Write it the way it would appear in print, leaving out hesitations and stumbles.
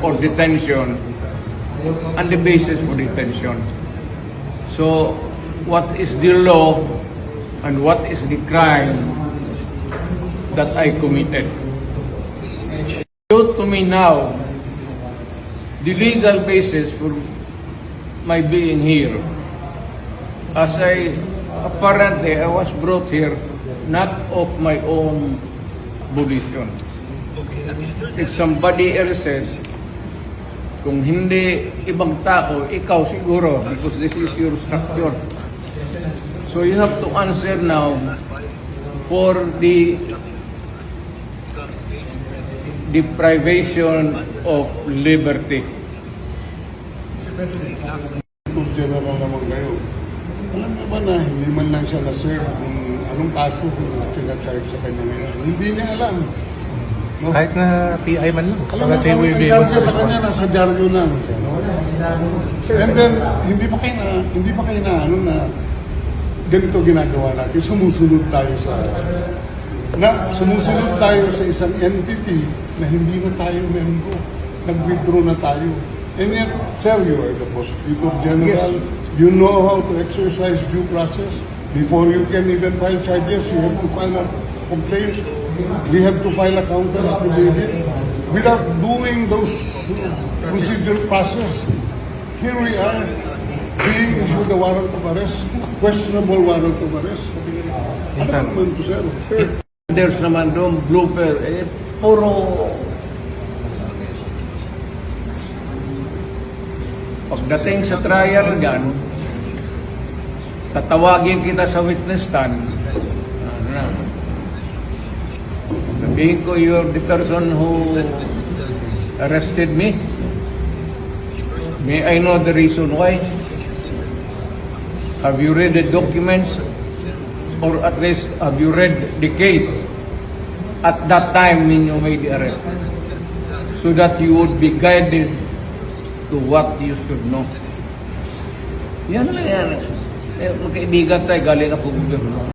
or detention and the basis for detention. So, what is the law and what is the crime that I committed? Show to me now the legal basis for my being here. As apparently I was brought here not of my own volition. It's somebody else's. Kung hindi ibang tao, ikaw siguro, because this is your structure. So you have to answer now for the deprivation of liberty. General naman kayo. Alam mo ba na hindi man lang siya na-serve kung anong kaso kung sinacharge sa kanya ngayon? Hindi niya alam. No? Kahit na PI man lang. Alam mo, ang charge sa kanya nasa dyaryo lang. No? And then, hindi pa kayo na, ganito ginagawa natin. Sumusunod tayo sa isang entity na hindi na tayo member. Nag-withdraw na tayo. And yet, sir, you are the Prosecutor General. Yes. You know how to exercise due process. Before you can even file charges, you have to file a complaint. We have to file a counter affidavit. Without doing those procedural process, here we are, being issued a warrant of arrest, questionable warrant of arrest. Ano naman to, sir? Sir. There's naman doon, blooper, puro pagdating sa trial gan, tatawagin kita sa witness stand. Sabihin ko, you're the person who arrested me. May I know the reason why? Have you read the documents? Or at least, have you read the case at that time when you made the arrest? So that you would be guided to what you should know. Yan lang yan. Magkaibigan tayo, galing ako gobyerno.